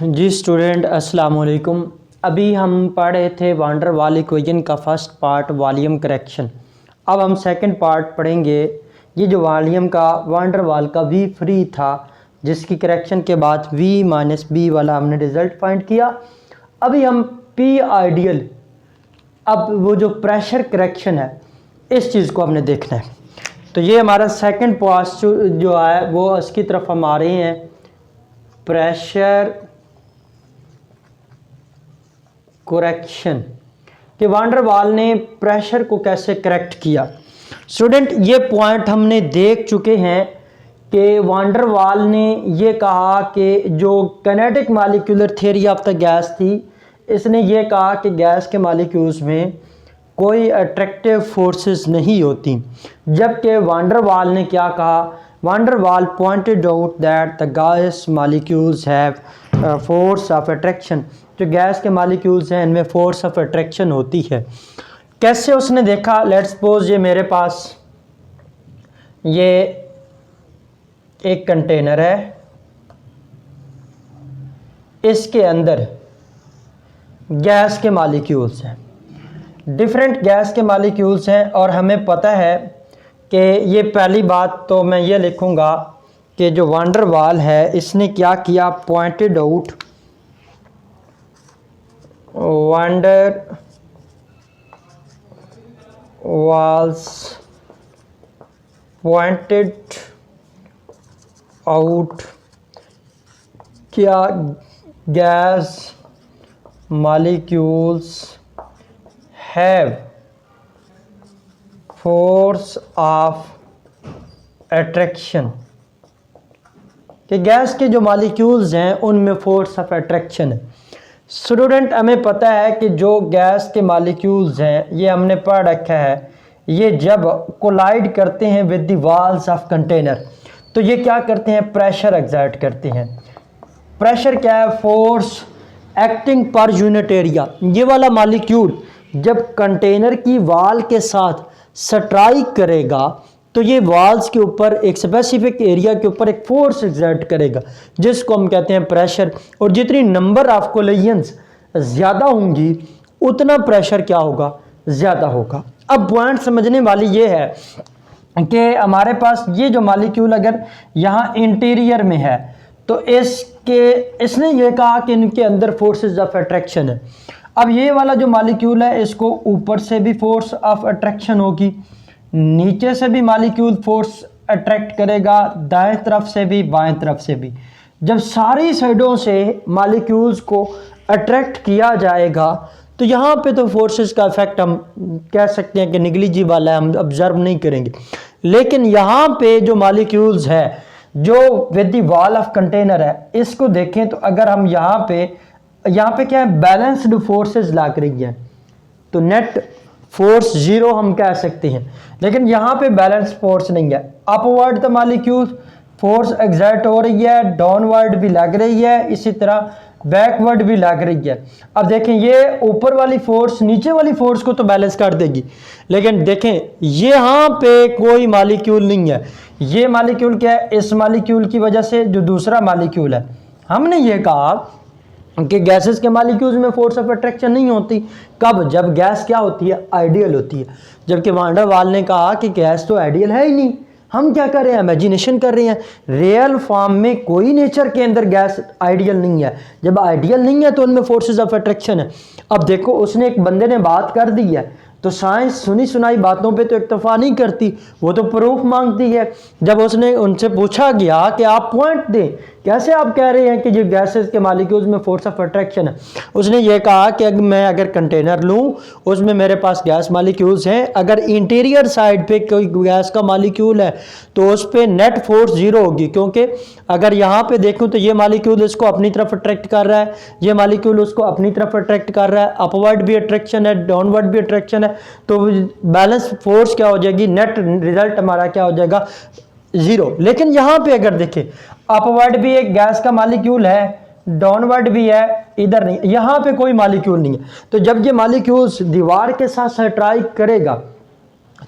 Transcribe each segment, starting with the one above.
जी student अस्सलाम वालेकुम। अभी हम पढ़ रहे थे वांडर वाल इक्वेशन का फर्स्ट पार्ट वॉल्यूम करेक्शन। अब हम सेकंड पार्ट पढ़ेंगे। ये जो वॉल्यूम का वांडर वाल का वी फ्री था, जिसकी करेक्शन के बाद v माइनस बी वाला हमने रिज़ल्ट फाइंड किया। अभी हम पी आइडियल, अब वो जो प्रेशर करेक्शन है, इस चीज़ को हमने देखना है। तो ये हमारा सेकंड पार्ट जो है वो इसकी तरफ हम आ रहे हैं। प्रेशर करेक्शन कि वांडर वाल ने प्रेशर को कैसे करेक्ट किया। स्टूडेंट ये पॉइंट हमने देख चुके हैं कि वांडर वाल ने ये कहा कि जो kinetic molecular theory of the gas थी, इसने ये कहा कि गैस के मॉलिक्यूल्स में कोई अट्रैक्टिव फोर्सेस नहीं होती, जबकि वांडर वाल ने क्या कहा, वांडर वाल pointed out that the gas molecules have force of attraction. जो गैस के मॉलिक्यूल्स हैं इनमें फोर्स ऑफ अट्रैक्शन होती है। कैसे उसने देखा, लेट्स सपोज ये मेरे पास ये एक कंटेनर है, इसके अंदर गैस के मॉलिक्यूल्स हैं, डिफरेंट गैस के मॉलिक्यूल्स हैं, और हमें पता है कि ये पहली बात तो मैं ये लिखूँगा कि जो वांडर वाल है इसने क्या किया, pointed out van der Waals pointed out क्या gas molecules have force of attraction, कि गैस के जो मॉलिक्यूल्स हैं उनमें फोर्स ऑफ अट्रैक्शन है। स्टूडेंट हमें पता है कि जो गैस के मॉलिक्यूल्स हैं, ये हमने पढ़ रखा है, ये जब कोलाइड करते हैं with the walls of container तो ये क्या करते हैं, प्रेशर एक्सर्ट करते हैं। प्रेशर क्या है, force acting per unit area. ये वाला मॉलिक्यूल जब कंटेनर की वाल के साथ स्ट्राइक करेगा तो ये वाल्स के ऊपर एक स्पेसिफिक एरिया के ऊपर एक फोर्स एक्सर्ट करेगा, जिसको हम कहते हैं प्रेशर। और जितनी नंबर ऑफ कोलिजन्स ज़्यादा होंगी उतना प्रेशर क्या होगा, ज़्यादा होगा। अब पॉइंट समझने वाली ये है कि हमारे पास ये जो मॉलिक्यूल अगर यहाँ इंटीरियर में है तो इसने ये कहा कि इनके अंदर फोर्सेस ऑफ अट्रैक्शन है। अब ये वाला जो मॉलिक्यूल है इसको ऊपर से भी फोर्स ऑफ अट्रैक्शन होगी, नीचे से भी मॉलिक्यूल फोर्स अट्रैक्ट करेगा, दाएं तरफ से भी बाएं तरफ से भी। जब सारी साइडों से मॉलिक्यूल्स को अट्रैक्ट किया जाएगा तो यहाँ पे तो फोर्सेस का इफेक्ट हम कह सकते हैं कि निगलिजिबल है, हम ऑब्जर्व नहीं करेंगे। लेकिन यहाँ पे जो मॉलिक्यूल्स है जो with the wall of container है, इसको देखें तो अगर हम यहाँ पे क्या है, बैलेंस्ड फोर्सेस लग रही है तो नेट फोर्स जीरो हम कह सकते हैं। लेकिन यहाँ पे बैलेंस फोर्स नहीं है। Upward the molecule force exert हो रही है, डाउनवर्ड भी लग रही है, इसी तरह बैकवर्ड भी लग रही है। अब देखें ये ऊपर वाली फोर्स नीचे वाली फोर्स को तो बैलेंस कर देगी, लेकिन देखें यहाँ पे कोई मॉलिक्यूल नहीं है। ये मॉलिक्यूल क्या है, इस मॉलिक्यूल की वजह से जो दूसरा मॉलिक्यूल है, हमने ये कहा कि गैसेस के मॉलिक्यूल्स में फोर्स ऑफ अट्रैक्शन नहीं होती। कब, जब गैस क्या होती है, आइडियल होती है। जबकि वांडर वाल ने कहा कि गैस तो आइडियल है ही नहीं, हम क्या कर रहे हैं, इमेजिनेशन कर रहे हैं। रियल फॉर्म में कोई नेचर के अंदर गैस आइडियल नहीं है। जब आइडियल नहीं है तो उनमें फोर्सेस ऑफ अट्रैक्शन है। अब देखो उसने, एक बंदे ने बात कर दी है तो साइंस सुनी सुनाई बातों पे तो इत्तेफाक नहीं करती, वो तो प्रूफ मांगती है। जब उसने उनसे पूछा गया कि आप पॉइंट दें, कैसे आप कह रहे हैं कि जो गैसेस के मॉलिक्यूल्स में फोर्स ऑफ अट्रैक्शन है, उसने ये कहा कि मैं अगर कंटेनर लूं उसमें मेरे पास गैस मॉलिक्यूल्स हैं, अगर इंटीरियर साइड पे कोई गैस का मॉलिक्यूल है तो उस पर नेट फोर्स जीरो होगी, क्योंकि अगर यहाँ पे देखूं तो ये मॉलिक्यूल इसको अपनी तरफ अट्रैक्ट कर रहा है, ये मॉलिक्यूल उसको अपनी तरफ अट्रैक्ट कर रहा है, अपवर्ड भी अट्रैक्शन है, डाउनवर्ड भी अट्रैक्शन है, तो बैलेंस फोर्स क्या हो जाएगी, नेट रिजल्ट हमारा क्या हो जाएगा, जीरो। लेकिन यहाँ पे अगर देखें अपवर्ड भी एक गैस का मॉलिक्यूल है, डाउनवर्ड भी है, इधर नहीं, यहाँ पे कोई मॉलिक्यूल नहीं है। तो जब ये मॉलिक्यूल्स दीवार के साथ स्ट्राइक करेगा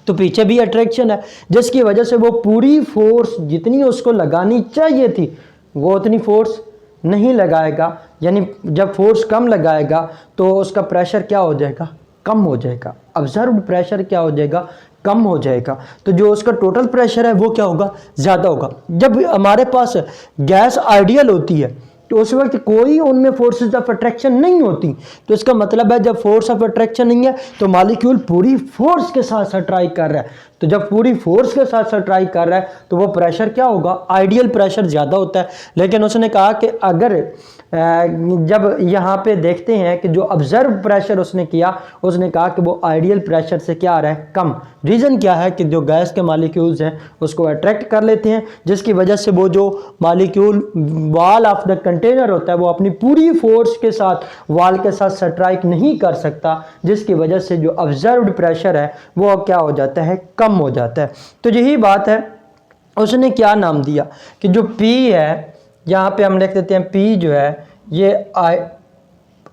तो पीछे भी अट्रैक्शन है, जिसकी वजह से वो पूरी फोर्स जितनी उसको लगानी चाहिए थी वो उतनी फोर्स नहीं लगाएगा, यानी जब फोर्स कम लगाएगा तो उसका प्रेशर क्या हो जाएगा, कम हो जाएगा। ऑब्जर्व्ड प्रेशर क्या हो जाएगा, कम हो जाएगा। तो जो उसका टोटल प्रेशर है वो क्या होगा, ज़्यादा होगा। जब हमारे पास गैस आइडियल होती है तो उस वक्त कोई उनमें फोर्सेस ऑफ अट्रैक्शन नहीं होती। तो इसका मतलब है जब फोर्स ऑफ अट्रैक्शन नहीं है तो मॉलिक्यूल पूरी फोर्स के साथ स्ट्राइक कर रहा है। तो जब पूरी फोर्स के साथ स्ट्राइक कर रहा है तो वो प्रेशर क्या होगा, आइडियल प्रेशर ज़्यादा होता है। लेकिन उसने कहा कि अगर जब यहाँ पे देखते हैं कि जो ऑब्जर्व प्रेशर उसने किया, उसने कहा कि वो आइडियल प्रेशर से क्या आ रहा है, कम। रीज़न क्या है कि जो गैस के मॉलिक्यूल्स हैं उसको अट्रैक्ट कर लेते हैं, जिसकी वजह से वो जो molecule wall of the container होता है वो अपनी पूरी फोर्स के साथ वॉल के साथ स्ट्राइक नहीं कर सकता, जिसकी वजह से जो ऑब्जर्व्ड प्रेशर है वो क्या हो जाता है, कम हो जाता है। तो यही बात है, उसने क्या नाम दिया कि जो P है, यहाँ पे हम लिख देते हैं P जो है ये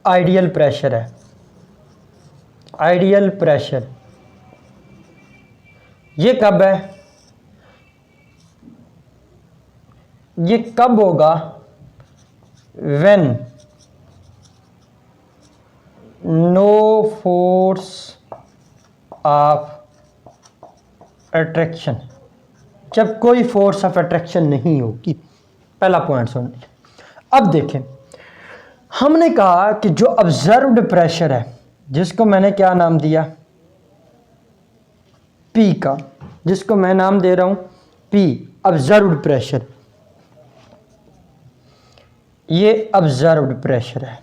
आइडियल प्रेशर है। आइडियल प्रेशर ये कब है, ये कब होगा, when no force of attraction, जब कोई फोर्स ऑफ अट्रैक्शन नहीं होगी। पहला पॉइंट सुन लीजिए। अब देखें, हमने कहा कि जो ऑब्जर्व्ड प्रेशर है, जिसको मैंने क्या नाम दिया, P का, जिसको मैं नाम दे रहा हूं P, ऑब्जर्व्ड प्रेशर। ये ऑब्जर्व्ड प्रेशर है,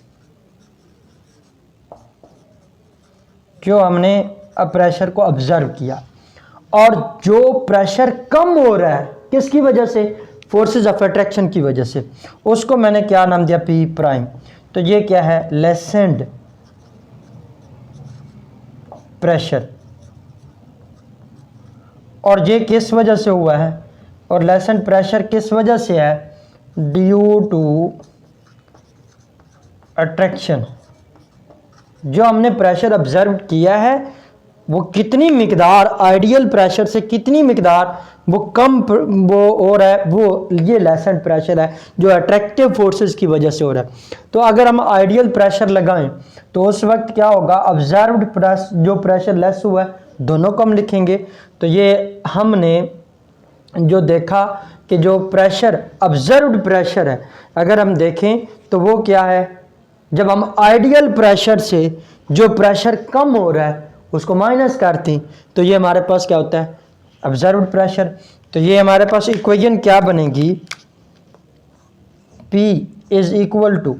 जो हमने प्रेशर को ऑब्जर्व किया। और जो प्रेशर कम हो रहा है किसकी वजह से, फोर्सेस ऑफ अट्रैक्शन की वजह से, उसको मैंने क्या नाम दिया, P प्राइम। तो ये क्या है, लेसेंड प्रेशर। और ये किस वजह से हुआ है, और लेसेंड प्रेशर किस वजह से है, ड्यू टू अट्रैक्शन। जो हमने प्रेशर ऑब्जर्व किया है वो कितनी मिकदार आइडियल प्रेशर से कितनी मिकदार वो कम वो हो रहा है, वो ये लेसेंड प्रेशर है जो अट्रैक्टिव फोर्सेस की वजह से हो रहा है। तो अगर हम आइडियल प्रेशर लगाएं तो उस वक्त क्या होगा, ऑब्जर्व्ड जो प्रेशर लेस हुआ है दोनों को हम लिखेंगे। तो ये हमने जो देखा कि जो प्रेशर ऑब्जर्व्ड प्रेशर है, अगर हम देखें तो वो क्या है, जब हम आइडियल प्रेशर से जो प्रेशर कम हो रहा है उसको माइनस करते हैं तो ये हमारे पास क्या होता है, ऑब्जर्व्ड प्रेशर। तो ये हमारे पास इक्वेशन क्या बनेगी, P इज इक्वल टू,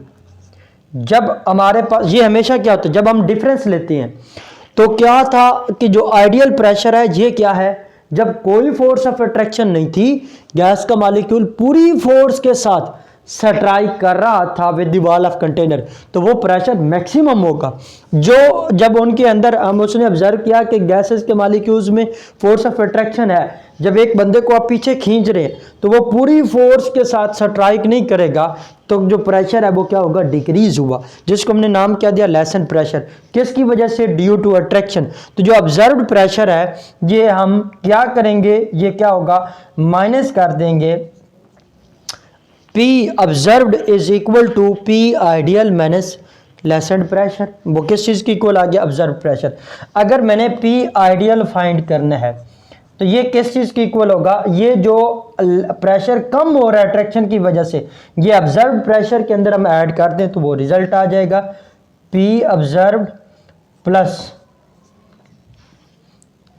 जब हमारे पास ये हमेशा क्या होता है, जब हम डिफरेंस लेते हैं तो क्या था कि जो आइडियल प्रेशर है ये क्या है, जब कोई फोर्स ऑफ अट्रैक्शन नहीं थी, गैस का मॉलिक्यूल पूरी फोर्स के साथ स्ट्राइक कर रहा था with the wall of container, तो वो प्रेशर मैक्सिमम होगा। जो जब उनके अंदर हम उसने ऑब्जर्व किया कि गैसेस के मॉलिक्यूल्स में फोर्स ऑफ अट्रैक्शन है, जब एक बंदे को आप पीछे खींच रहे हैं तो वो पूरी फोर्स के साथ स्ट्राइक नहीं करेगा, तो जो प्रेशर है वो क्या होगा, डिक्रीज हुआ, जिसको हमने नाम क्या दिया, लेसन प्रेशर। किसकी वजह से, ड्यू टू अट्रैक्शन। तो जो ऑब्जर्व्ड प्रेशर है ये हम क्या करेंगे, ये क्या होगा, माइनस कर देंगे, P observed is equal to P ideal minus lessened pressure. वो किस चीज़ की इक्वल आ गया, ऑब्जर्व प्रेशर। अगर मैंने P आइडियल फाइंड करना है तो ये किस चीज़ की इक्वल होगा, ये जो प्रेशर कम हो रहा है अट्रैक्शन की वजह से, ये ऑब्जर्व प्रेशर के अंदर हम ऐड कर दें तो वो रिजल्ट आ जाएगा, P ऑब्जर्व प्लस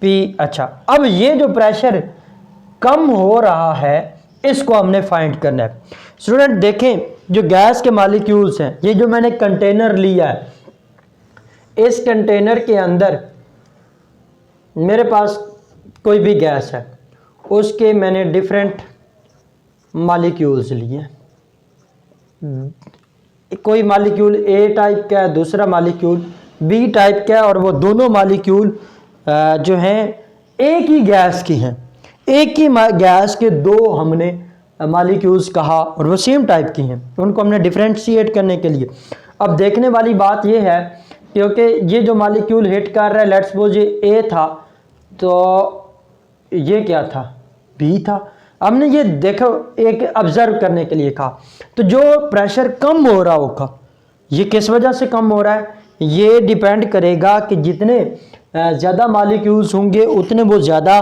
P। अच्छा, अब ये जो प्रेशर कम हो रहा है इसको हमने फाइंड करना है। स्टूडेंट देखें, जो गैस के मॉलिक्यूल्स हैं, ये जो मैंने कंटेनर लिया है, इस कंटेनर के अंदर मेरे पास कोई भी गैस है, उसके मैंने डिफरेंट मॉलिक्यूल्स लिए। कोई मॉलिक्यूल ए टाइप का है, दूसरा मॉलिक्यूल बी टाइप का है, और वो दोनों मॉलिक्यूल जो हैं एक ही गैस की हैं। एक ही गैस के दो हमने मॉलिक्यूल्स कहा और वो सेम टाइप की हैं, उनको हमने डिफरेंशिएट करने के लिए। अब देखने वाली बात ये है क्योंकि ये जो मॉलिक्यूल हिट कर रहा है, लेट्स सपोज ये ए था तो ये क्या था, बी था। हमने ये देखो एक ऑब्जर्व करने के लिए कहा, तो जो प्रेशर कम हो रहा होगा ये किस वजह से कम हो रहा है, ये डिपेंड करेगा कि जितने ज़्यादा मॉलिक्यूल्स होंगे उतने वो ज़्यादा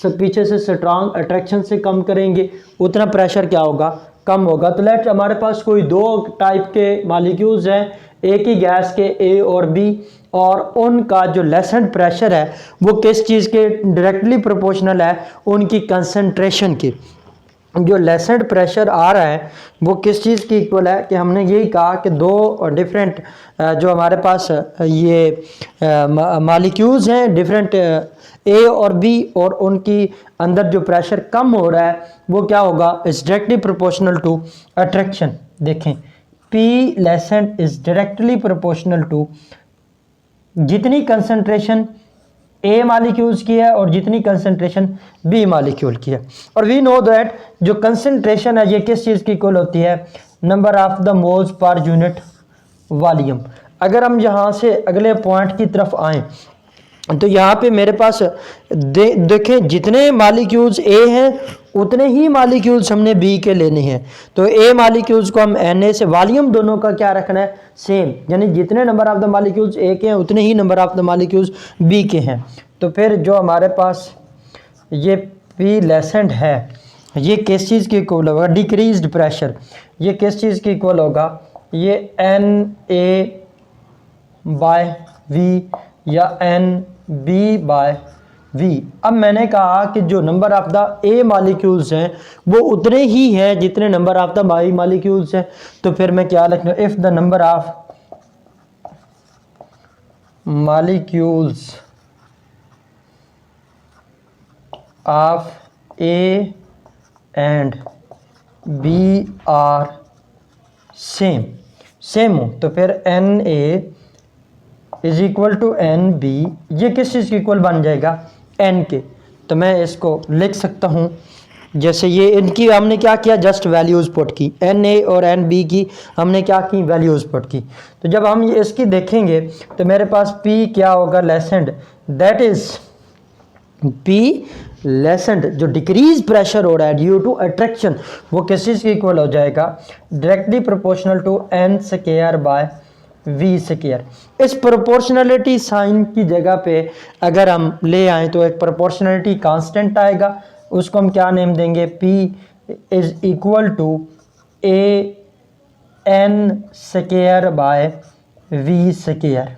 पीछे से स्ट्रांग अट्रैक्शन से कम करेंगे, उतना प्रेशर क्या होगा, कम होगा। तो लेट हमारे पास कोई दो टाइप के मॉलिक्यूल्स हैं, एक ही गैस के ए और बी, और उनका जो लेसेंट प्रेशर है वो किस चीज़ के डायरेक्टली प्रोपोर्शनल है, उनकी कंसंट्रेशन की। जो लेसेंट प्रेशर आ रहा है वो किस चीज़ की इक्वल है, कि हमने यही कहा कि दो डिफरेंट जो हमारे पास ये मॉलिक्यूल्स हैं डिफरेंट ए और बी, और उनकी अंदर जो प्रेशर कम हो रहा है वो क्या होगा, is directly proportional to attraction. देखें P lessened is directly proportional to जितनी कंसंट्रेशन ए मालिक्यूल्स की है और जितनी कंसंट्रेशन बी मालिक्यूल की है। और वी नो दैट जो कंसंट्रेशन है ये किस चीज़ की इक्वल होती है, number of the moles per unit volume. अगर हम यहाँ से अगले पॉइंट की तरफ आएँ तो यहाँ पे मेरे पास देखें जितने मालिक्यूल्स ए हैं उतने ही मालिक्यूल्स हमने बी के लेने हैं। तो ए मालिक्यूल्स को हम एन ए से, वॉल्यूम दोनों का क्या रखना है, सेम, यानी जितने number of the molecules A के हैं उतने ही number of the molecules B के हैं। तो फिर जो हमारे पास ये पी लेसेंट है ये किस चीज़ की इक्वल होगा, डिक्रीज्ड प्रेशर, ये किस चीज़ की इक्वल होगा, ये एन ए बाय वी या एन बी बाय वी। अब मैंने कहा कि जो number of the a molecules हैं वो उतने ही हैं जितने number of the b molecules हैं। तो फिर मैं क्या लिखूँ, if the number of molecules of a and b are same हो तो फिर n a is equal to n b, ये किस चीज़ की इक्वल बन जाएगा, एन के। तो मैं इसको लिख सकता हूँ जैसे ये इनकी हमने क्या किया, जस्ट वैल्यूज़ पुट की, एन ए और एन बी की हमने क्या की, वैल्यूज़ पुट की। तो जब हम ये इसकी देखेंगे तो मेरे पास पी क्या होगा, Lancet, that is P Lancet जो डिक्रीज प्रेशर हो रहा है ड्यू टू अट्रैक्शन वो किस चीज़ की इक्वल हो जाएगा, directly proportional to n square by v square. इस प्रोपोर्शनलिटी साइन की जगह पे अगर हम ले आए तो एक प्रोपोर्शनलिटी कांस्टेंट आएगा, उसको हम क्या नेम देंगे, P is equal to a n square by v square.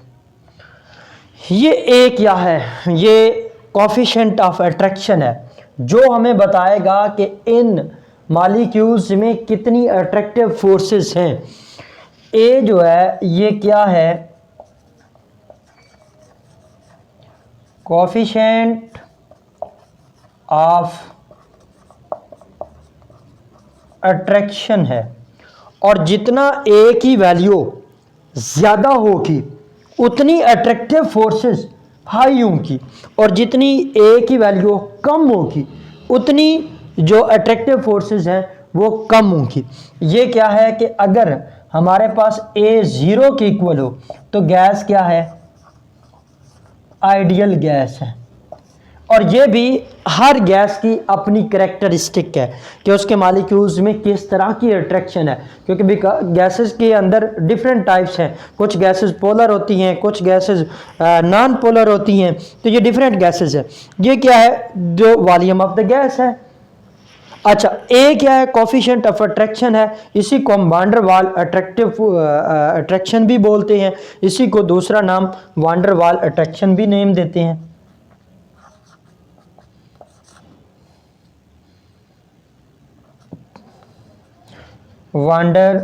ये ए क्या है, ये कोफिशिएंट ऑफ अट्रैक्शन है जो हमें बताएगा कि इन मॉलिक्यूल्स में कितनी अट्रैक्टिव फोर्सेस हैं। ए जो है ये क्या है, कोफिशिएंट ऑफ अट्रैक्शन है, और जितना ए की वैल्यू ज़्यादा होगी उतनी अट्रैक्टिव फोर्सेस हाई होंगी, और जितनी ए की वैल्यू कम होगी उतनी जो अट्रैक्टिव फोर्सेस हैं वो कम होंगी। ये क्या है कि अगर हमारे पास ए ज़ीरो के इक्वल हो तो गैस क्या है, आइडियल गैस है। और ये भी हर गैस की अपनी करैक्टरिस्टिक है कि उसके मॉलिक्यूल्स में किस तरह की अट्रैक्शन है, क्योंकि गैसेस के अंदर डिफरेंट टाइप्स हैं, कुछ गैसेस पोलर होती हैं, कुछ गैसेस नॉन पोलर होती हैं, तो ये डिफरेंट गैसेस है। ये क्या है, जो वॉल्यूम ऑफ द गैस है। अच्छा, ए क्या है, कोफिशिएंट ऑफ अट्रैक्शन है, इसी को हम वांडर वाल अट्रैक्शन भी बोलते हैं, इसी को दूसरा नाम वांडर वाल अट्रैक्शन भी नेम देते हैं। वांडर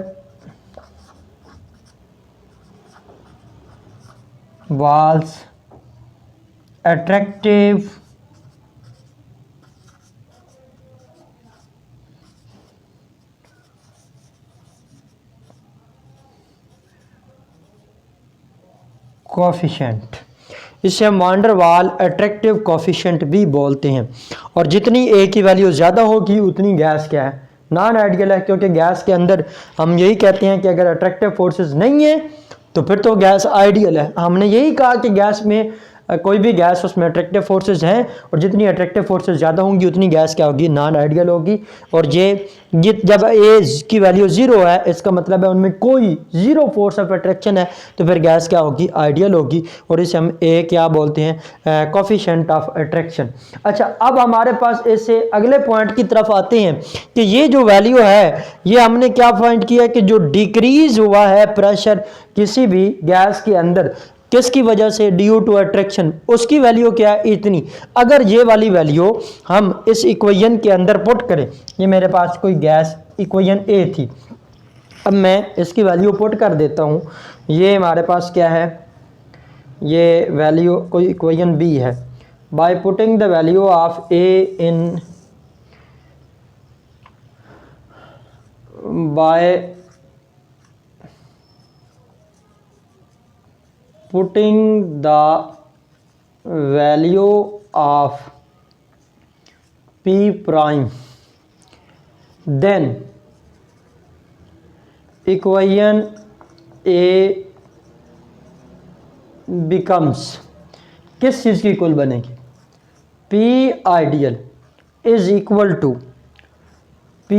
वाल्स अट्रैक्टिव कोफिशिएंट, इसे हम वांडर वाल अट्रैक्टिव कोफिशिएंट भी बोलते हैं। और जितनी ए की वैल्यू ज़्यादा होगी उतनी गैस क्या है, नॉन आइडियल है, क्योंकि गैस के अंदर हम यही कहते हैं कि अगर अट्रैक्टिव फोर्सेस नहीं है तो फिर तो गैस आइडियल है। हमने यही कहा कि गैस में कोई भी गैस उसमें अट्रैक्टिव फोर्सेस हैं, और जितनी अट्रैक्टिव फोर्सेस ज़्यादा होंगी उतनी गैस क्या होगी, नॉन आइडियल होगी। और ये जब ए की वैल्यू 0 है, इसका मतलब है उनमें कोई 0 फोर्स ऑफ अट्रैक्शन है, तो फिर गैस क्या होगी, आइडियल होगी। और इसे हम ए क्या बोलते हैं, कोफिशिएंट ऑफ अट्रैक्शन। अच्छा, अब हमारे पास इससे अगले पॉइंट की तरफ आते हैं कि ये जो वैल्यू है, ये हमने क्या फाइंड किया कि जो डिक्रीज हुआ है प्रेशर किसी भी गैस के अंदर, किसकी वजह से, ड्यू टू अट्रैक्शन, उसकी वैल्यू क्या है, इतनी। अगर ये वाली वैल्यू हम इस इक्वेशन के अंदर पुट करें, ये मेरे पास कोई गैस इक्वेशन ए थी, अब मैं इसकी वैल्यू पुट कर देता हूँ। ये हमारे पास क्या है, ये वैल्यू कोई इक्वेशन बी है। By putting the value of A in by putting the value of P prime, then equation A becomes, किस चीज़ की इक्वल बनेगी, P ideal is equal to P।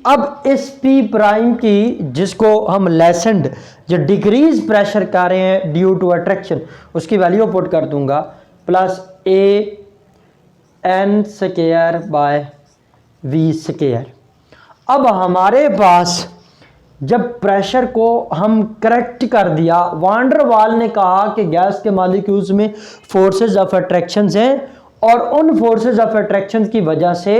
अब इस P प्राइम की, जिसको हम लेसेंड जो डिक्रीज प्रेशर कर रहे हैं ड्यू टू अट्रैक्शन, उसकी वैल्यू पुट कर दूंगा, plus a n square by v square. अब हमारे पास जब प्रेशर को हम करेक्ट कर दिया, वांडर वाल ने कहा कि गैस के मॉलिक्यूल्स में फोर्सेस ऑफ अट्रैक्शंस हैं, और उन फोर्सेस ऑफ अट्रैक्शन की वजह से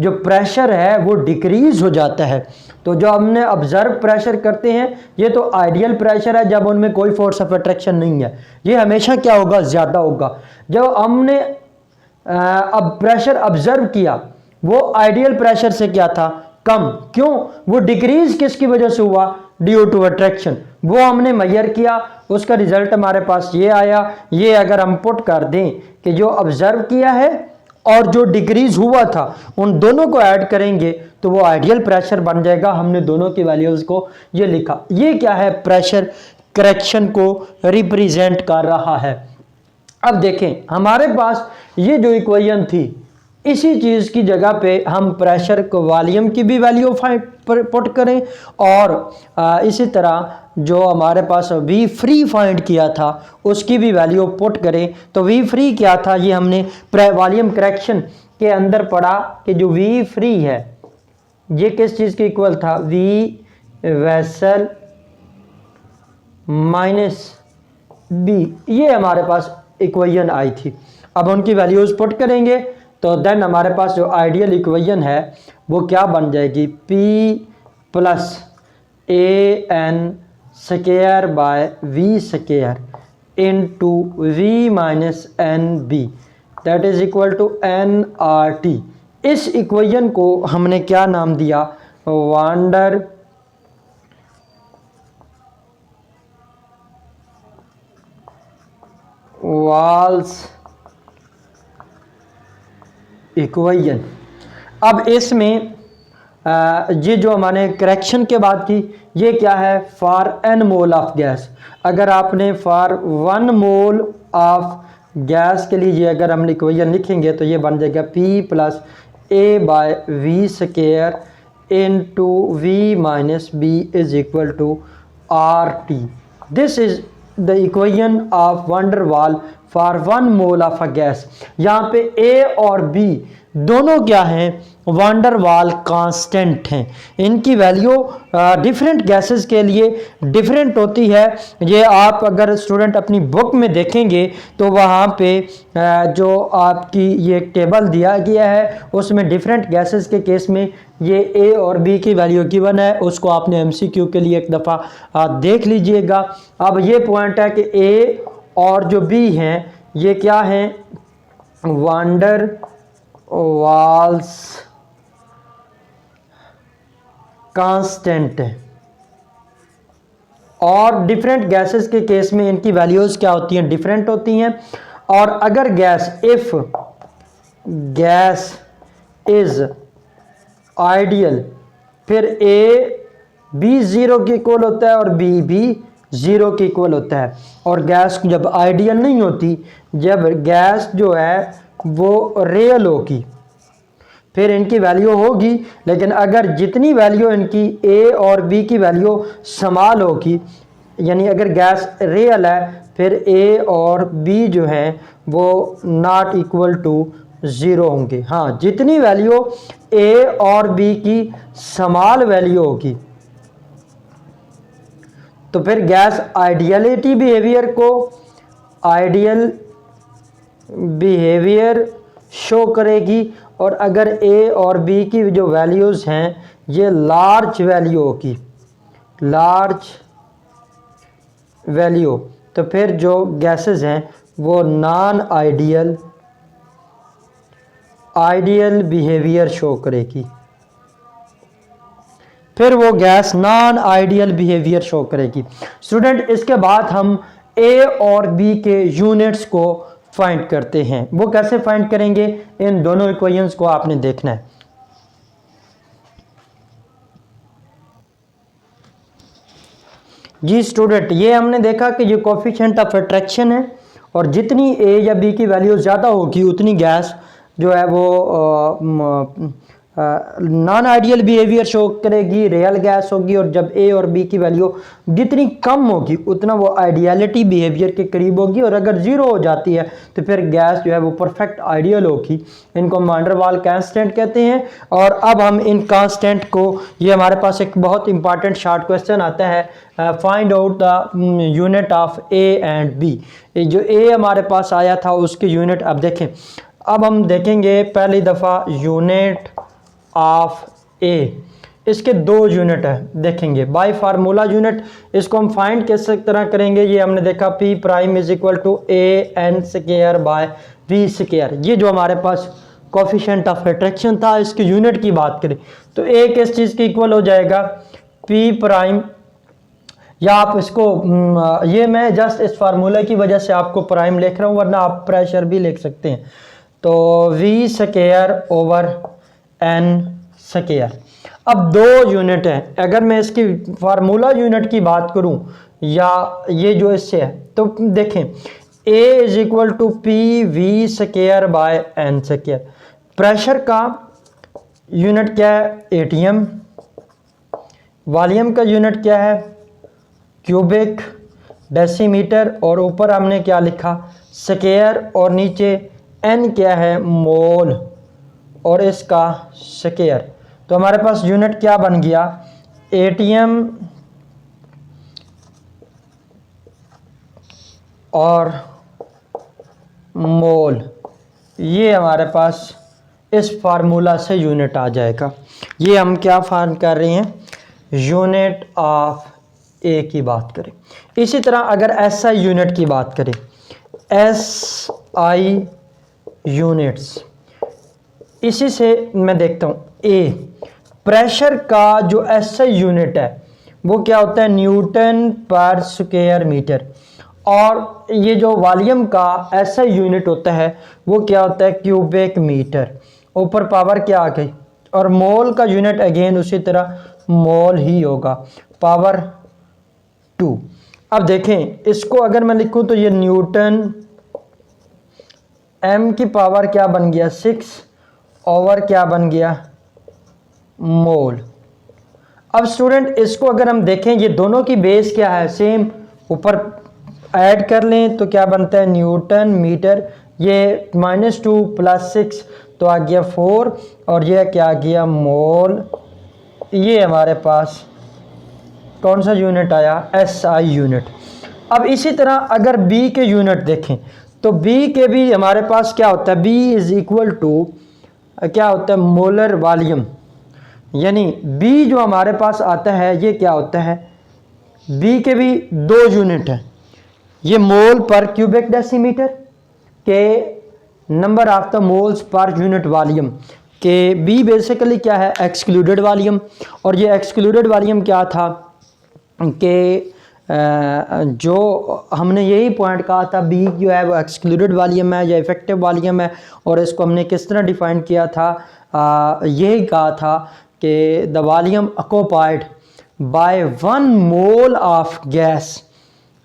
जो प्रेशर है वो डिक्रीज हो जाता है। तो जो हमने ऑब्जर्व प्रेशर करते हैं, ये तो आइडियल प्रेशर है जब उनमें कोई फोर्स ऑफ अट्रैक्शन नहीं है, ये हमेशा क्या होगा, ज़्यादा होगा। जब हमने अब प्रेशर ऑब्जर्व किया, वो आइडियल प्रेशर से क्या था, कम। क्यों, वो डिक्रीज किसकी वजह से हुआ, ड्यू टू अट्रैक्शन। वो हमने मेजर किया, उसका रिजल्ट हमारे पास ये आया। ये अगर हम पुट कर दें कि जो ऑब्जर्व किया है और जो डिक्रीज हुआ था, उन दोनों को ऐड करेंगे तो वो आइडियल प्रेशर बन जाएगा। हमने दोनों की वैल्यूज को ये लिखा। ये क्या है, प्रेशर करेक्शन को रिप्रेजेंट कर रहा है। अब देखें, हमारे पास ये जो इक्वेशन थी, इसी चीज़ की जगह पे हम प्रेशर को वॉल्यूम की भी वैल्यू पुट करें, और इसी तरह जो हमारे पास वी फ्री फाइंड किया था उसकी भी वैल्यू पुट करें। तो वी फ्री क्या था, ये हमने वॉल्यूम करेक्शन के अंदर पढ़ा कि जो वी फ्री है ये किस चीज़ के इक्वल था, वी वेसल माइनस बी। ये हमारे पास इक्वेशन आई थी। अब उनकी वैल्यूज पुट करेंगे तो देन हमारे पास जो आइडियल इक्वेशन है वो क्या बन जाएगी, P plus a n square by v square into v minus n b, that is equal to n R T. इस इक्वेशन को हमने क्या नाम दिया, वांडर वाल्स इक्वेशन। अब इसमें ये जो हमने करेक्शन के बाद की, ये क्या है, for n mole of gas. अगर आपने फॉर 1 मोल ऑफ गैस के लिए अगर हम इक्वेशन लिखेंगे तो ये बन जाएगा P plus a by v square into v minus b is equal to R T. This is the equation of Van der Waals for 1 mole of a gas. यहाँ पे ए और बी दोनों क्या हैं, वंडर वाल कांस्टेंट हैं। इनकी value different gases के लिए डिफरेंट होती है। ये आप अगर स्टूडेंट अपनी बुक में देखेंगे तो वहाँ पे जो आपकी ये टेबल दिया गया है उसमें डिफरेंट गैसेस के केस में ये ए और बी की वैल्यू गिवन है। उसको आपने एमसीक्यू के लिए एक दफ़ा देख लीजिएगा। अब ये पॉइंट है कि ए और जो बी हैं ये क्या हैं, वंडर वाल्स कांस्टेंट है, और डिफरेंट गैसेस के केस में इनकी वैल्यूज क्या होती हैं, डिफरेंट होती हैं। और अगर gas, if gas is ideal, फिर ए बी 0 के इक्वल होता है और बी भी ज़ीरो के इक्वल होता है। और गैस जब आइडियल नहीं होती, जब गैस जो है वो रियल होगी, फिर इनकी वैल्यू होगी। लेकिन अगर जितनी वैल्यू इनकी ए और बी की वैल्यू समान होगी, यानी अगर गैस रियल है, फिर ए और बी जो है वो नॉट इक्वल टू ज़ीरो होंगे। हाँ, जितनी वैल्यू ए और बी की समान वैल्यू होगी, तो फिर गैस आइडियलिटी बिहेवियर को आइडियल बिहेवियर शो करेगी। और अगर ए और बी की जो वैल्यूज़ हैं ये लार्ज वैल्यू होगी, लार्ज वैल्यू, तो फिर जो गैसेस हैं वो नॉन आइडियल बिहेवियर शो करेगी। फिर वो gas non ideal behaviour show करेगी। स्टूडेंट, इसके बाद हम ए और बी के यूनिट्स को फाइंड करते हैं। वो कैसे फाइंड करेंगे, इन दोनों इक्वेशंस को आपने देखना है। जी स्टूडेंट, ये हमने देखा कि ये कोफिशिएंट ऑफ अट्रैक्शन है, और जितनी ए या बी की वैल्यू ज़्यादा होगी उतनी गैस जो है वो नॉन आइडियल बिहेवियर शो करेगी, रियल गैस होगी। और जब ए और बी की वैल्यू जितनी कम होगी उतना वो आइडियलिटी बिहेवियर के करीब होगी। और अगर ज़ीरो हो जाती है तो फिर गैस जो है वो परफेक्ट आइडियल होगी। इनको वैन डर वाल कांस्टेंट कहते हैं। और अब हम इन कांस्टेंट को, ये हमारे पास एक बहुत इंपॉर्टेंट शॉर्ट क्वेश्चन आता है, find out the unit of a and b. जो ए हमारे पास आया था उसके यूनिट अब देखें। अब हम देखेंगे पहली दफ़ा यूनिट ऑफ ए, इसके दो यूनिट है, देखेंगे बाय फार्मूला यूनिट। इसको हम फाइंड किस तरह करेंगे, ये हमने देखा P prime is equal to a n square by v square. ये जो हमारे पास कोफिशिएंट ऑफ अट्रैक्शन था, इसकी यूनिट की बात करें तो ए किस चीज़ के इक्वल हो जाएगा, पी प्राइम, या आप इसको ये मैं जस्ट इस फार्मूला की वजह से आपको प्राइम लिख रहा हूँ, वरना आप प्रेशर भी लिख सकते हैं। तो v square over n square. अब दो यूनिट है, अगर मैं इसकी फार्मूला यूनिट की बात करूं या ये जो इससे है, तो देखें A is equal to P V square by n square. Pressure का यूनिट क्या है, एटीएम। वॉल्यूम का यूनिट क्या है, क्यूबिक डेसीमीटर। और ऊपर हमने क्या लिखा, स्क्वायर, और नीचे एन क्या है, मोल, और इसका स्क्वायर। तो हमारे पास यूनिट क्या बन गया, एटीएम और मोल। ये हमारे पास इस फार्मूला से यूनिट आ जाएगा। ये हम क्या फाइंड कर रहे हैं, यूनिट ऑफ ए की बात करें। इसी तरह अगर एसआई यूनिट की बात करें, एसआई यूनिट्स, इसी से मैं देखता हूँ ए, प्रेशर का जो एसआई यूनिट है वो क्या होता है, न्यूटन पर स्क्वायर मीटर। और ये जो वॉल्यूम का एसआई यूनिट होता है वो क्या होता है, क्यूबिक मीटर। ऊपर पावर क्या आ गई, और मोल का यूनिट अगेन उसी तरह मोल ही होगा, पावर 2। अब देखें इसको अगर मैं लिखूं तो ये न्यूटन, एम की पावर क्या बन गया 6 ओवर क्या बन गया, मोल। अब स्टूडेंट इसको अगर हम देखें, ये दोनों की बेस क्या है, सेम, ऊपर ऐड कर लें तो क्या बनता है, न्यूटन मीटर। ये -2 + 6 तो आ गया 4, और ये क्या आ गया, मोल। ये हमारे पास कौन सा यूनिट आया, एसआई यूनिट। अब इसी तरह अगर बी के यूनिट देखें तो बी के भी हमारे पास क्या होता है, बी इज इक्वल टू क्या होता है, मोलर वॉल्यूम। यानी बी जो हमारे पास आता है ये क्या होता है, बी के भी दो यूनिट हैं, ये मोल पर क्यूबिक डेसीमीटर के number of the moles per unit volume के। बी बेसिकली क्या है, एक्सक्लूडेड वॉल्यूम। और ये एक्सक्लूडेड वॉल्यूम क्या था कि जो हमने यही पॉइंट कहा था, बी जो है वो एक्सक्लूडेड वॉल्यूम है या इफेक्टिव वॉल्यूम है। और इसको हमने किस तरह डिफाइन किया था, यही कहा था कि the volume occupied by 1 mole of gas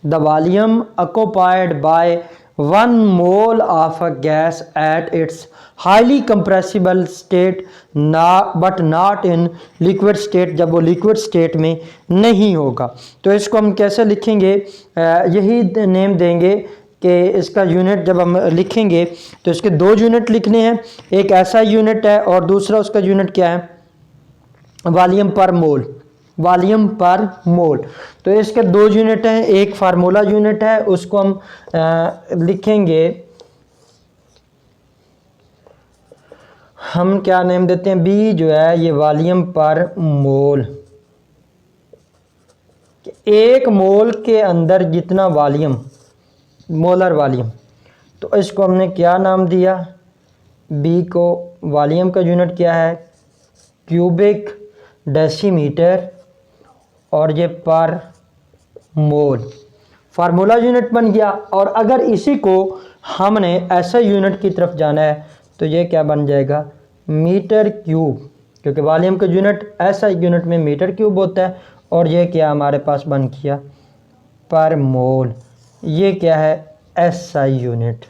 the volume occupied by 1 mole of a gas at its highly compressible state but not in liquid state, जब वो liquid state में नहीं होगा। तो इसको हम कैसे लिखेंगे, यही नेम देंगे कि इसका यूनिट जब हम लिखेंगे तो इसके दो यूनिट लिखने हैं, एक ऐसा यूनिट है और दूसरा उसका यूनिट क्या है, वॉल्यूम पर मोल, वॉल्यूम पर मोल। तो इसके दो यूनिट हैं, एक फार्मूला यूनिट है, उसको हम लिखेंगे, हम क्या नेम देते हैं, बी जो है ये वॉल्यूम पर मोल, एक मोल के अंदर जितना वॉल्यूम, मोलर वॉल्यूम। तो इसको हमने क्या नाम दिया, बी को वॉल्यूम का यूनिट क्या है, क्यूबिक डेसीमीटर, और ये पर मोल फार्मूला यूनिट बन गया। और अगर इसी को हमने ऐसा यूनिट की तरफ जाना है तो ये क्या बन जाएगा, मीटर क्यूब, क्योंकि वॉल्यूम का यूनिट ऐसा यूनिट में मीटर क्यूब होता है। और ये क्या हमारे पास बन गया, पर मोल, ये क्या है, एसआई यूनिट।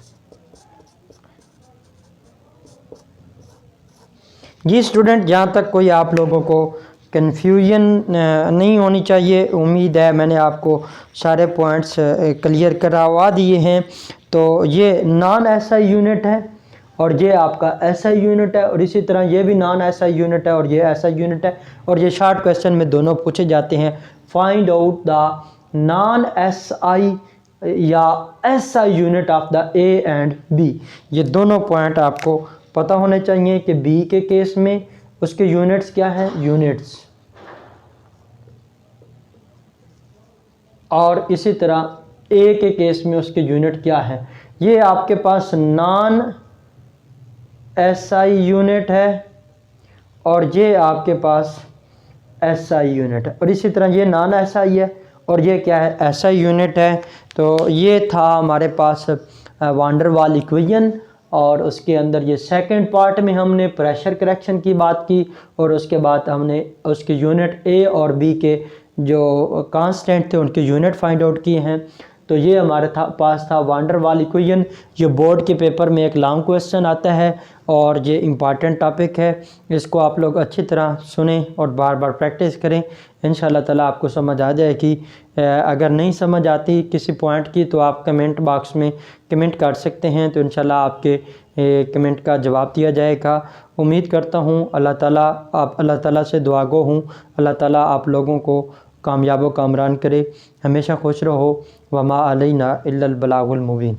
जी स्टूडेंट, जहाँ तक कोई आप लोगों को कन्फ्यूजन नहीं होनी चाहिए, उम्मीद है मैंने आपको सारे पॉइंट्स क्लियर करवा दिए हैं। तो ये नॉन एसआई यूनिट है और ये आपका एसआई यूनिट है, और इसी तरह ये भी नॉन एसआई यूनिट है और ये एसआई यूनिट है। और ये शॉर्ट क्वेश्चन में दोनों पूछे जाते हैं, find out the non SI या SI unit of the A and B. ये दोनों पॉइंट आपको पता होने चाहिए कि बी के केस में उसके यूनिट्स क्या हैं, यूनिट्स, और इसी तरह ए के केस में उसके यूनिट क्या है। ये आपके पास नॉन एसआई यूनिट है और ये आपके पास एसआई यूनिट है, और इसी तरह ये नॉन एसआई है और ये क्या है, एसआई यूनिट है। तो ये था हमारे पास वान डेर वाल इक्वेशन, और उसके अंदर ये सेकंड पार्ट में हमने प्रेशर करेक्शन की बात की, और उसके बाद हमने उसके यूनिट ए और बी के जो कांस्टेंट थे उनके यूनिट फाइंड आउट किए हैं। तो ये हमारे पास था वान डेर वाल इक्वेशन। ये बोर्ड के पेपर में एक लॉन्ग क्वेश्चन आता है और ये इम्पॉर्टेंट टॉपिक है, इसको आप लोग अच्छी तरह सुने और बार बार प्रैक्टिस करें, इंशाल्लाह ताला आपको समझ आ जाएगी। अगर नहीं समझ आती किसी पॉइंट की तो आप कमेंट बॉक्स में कमेंट कर सकते हैं, तो इंशाल्लाह आपके कमेंट का जवाब दिया जाएगा। उम्मीद करता हूँ अल्लाह ताला से दुआ गो हूँ, अल्लाह ताला आप लोगों को कामयाब व कामरान करे, हमेशा खुश रहो। वमा अलैना इल्लल बलागुल मुबीन।